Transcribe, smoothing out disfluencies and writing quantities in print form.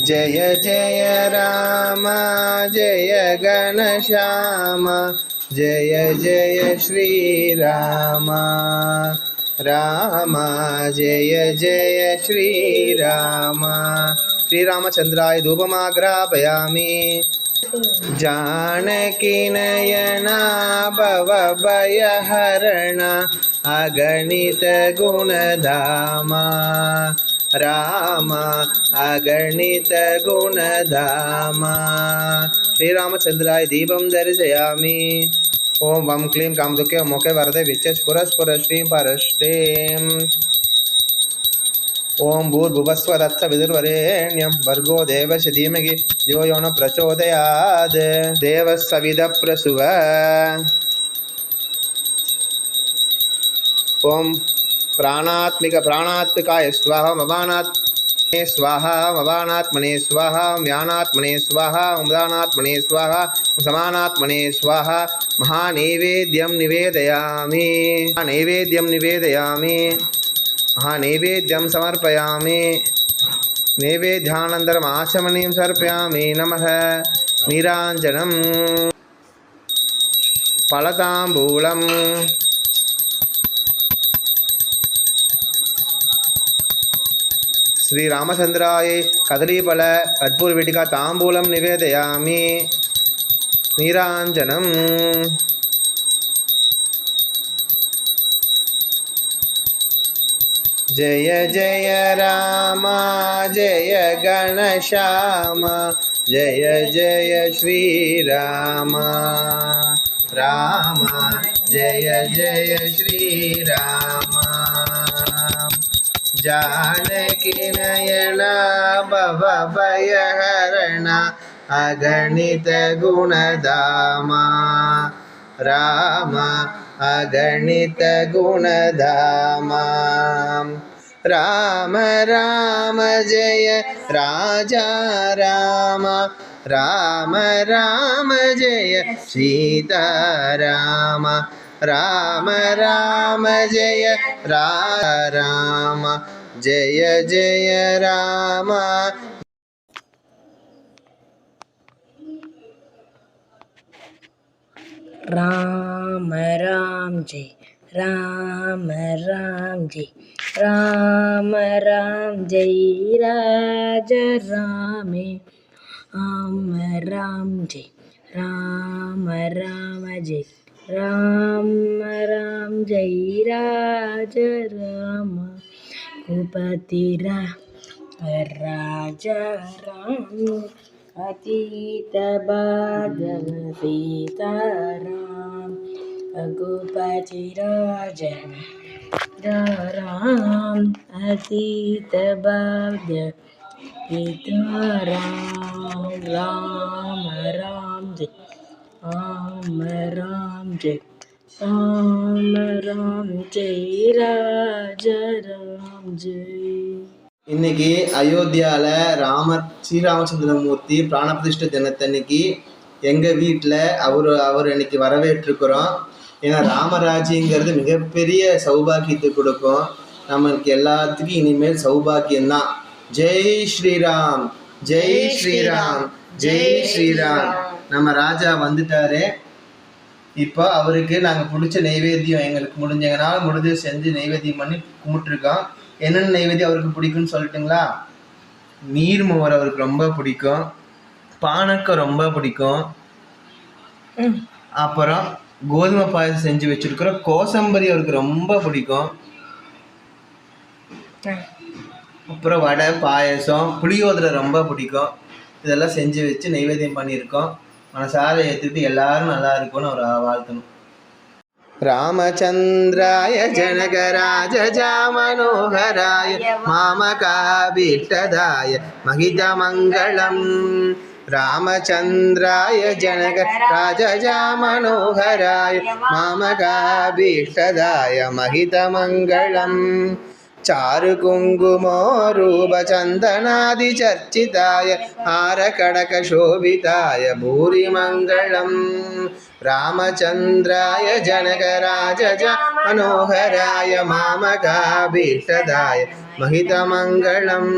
जय जय राम जय घनश्याम जय जय श्रीराम राम जय जय श्रीराम। श्रीरामचन्द्राय धूपमाग्रापयामि। जानकी नयना भवभयहरण अगणित गुणधामा राम अगणित गुणधामा। श्रीरामचन्द्राय दीपं दर्शयामि। ओं वं क्लीं कामदुःखे मोखे वरदे विच्चस्फुरस्फुर श्रीं परश्रीं। ओं भूर्भुवस्वदत्सवितुर्वरेण्यं भर्गो देवस्य धीमहि धियो यो न प्रचोदयात्। देवः सवितः प्रसुव। ओं प्राणात्मिकाय स्वाहा मवानात्मने स्वाहा मवानात्मने स्वाहा व्यानात्मने स्वाहा उदानात्मने स्वाहा समानात्मने स्वाहा। महानैवेद्यं निवेदयामि। महानैवेद्यं समर्पयामि। नैवेद्यानन्तरम् आचमनीं समर्पयामि। नमः। नीराञ्जनं फलताम्बूलं श्रीरामचन्द्राय कदलीफल कर्पूरवीटिका ताम्बूलं निवेदयामि। नीराञ्जनं जय जय राम जय घनश्याम जय जय श्रीराम राम जय जय श्रीराम। जानकी नयना भवभयहरण अगणित गुणधामा राम अगणित गुणधामा। राम राम जय राजा राम राम राम जय सीता राम राम राम जय राम जय जय राम। राम राम जय राम राम जय राम राम जय राजा राम राम जय राम राम जय राम राम जय राजा राम कुपति राजा राम अतीत भार्गव सीताराम रघुपति राजन राम अतीत भार्गव सीताराम राम राम जय राम राम जय राम राम जय राजा राम जय। இன்னைக்கு அயோத்தியாவில் ஸ்ரீராமச்சந்திரமூர்த்தி பிராணபிரதிஷ்டை தினத்தன்னைக்கு எங்கள் வீட்டில் அவர் இன்னைக்கு வரவேற்றுக்கிறோம். ஏன்னா ராமராஜ்யங்கிறது மிகப்பெரிய சௌபாக்கியத்தை கொடுக்கும். நம்மளுக்கு எல்லாத்துக்கும் இனிமேல் சௌபாக்கியம்தான். ஜெய் ஸ்ரீராம் ஜெய் ஸ்ரீராம் ஜெய் ஸ்ரீராம். நம்ம ராஜா வந்துட்டாரு. இப்போ அவருக்கு நாங்கள் பிடிச்ச நைவேத்தியம் எங்களுக்கு முடிஞ்சது செஞ்சு நைவேத்தியம் பண்ணி கும்பிட்டுருக்கோம். என்னென்ன நைவேத்தியம் அவருக்கு பிடிக்கும்னு சொல்லட்டுங்களா? நீர்மோர் அவருக்கு ரொம்ப பிடிக்கும், பானக்கம் ரொம்ப பிடிக்கும், அப்புறம் கோதுமை பாயசம் செஞ்சு வச்சுருக்கிறோம், கோசம்பரி அவருக்கு ரொம்ப பிடிக்கும், அப்புறம் வடை பாயசம் புளியோதரை ரொம்ப பிடிக்கும். இதெல்லாம் செஞ்சு வச்சு நைவேத்தியம் பண்ணியிருக்கோம். மனசார ஏற்றுட்டு எல்லாரும் நல்லா இருக்கும்னு அவர் வாழ்த்தணும். रामचन्द्राय जनकराजजा मनोहराय मामकाभीष्टदाय महितमङ्गलम्। रामचन्द्राय जनकराजजा मनोहराय मामकाभीष्टदाय महितमङ्गलम्। चारुकुङ्कुमोरूपचन्दनादिचर्चिताय हारकड़कशोभिताय भूरिमङ्गलम्। रामचन्द्राय जनकराजजा मनोहराय मामकाभीष्टदाय महितमङ्गलम्।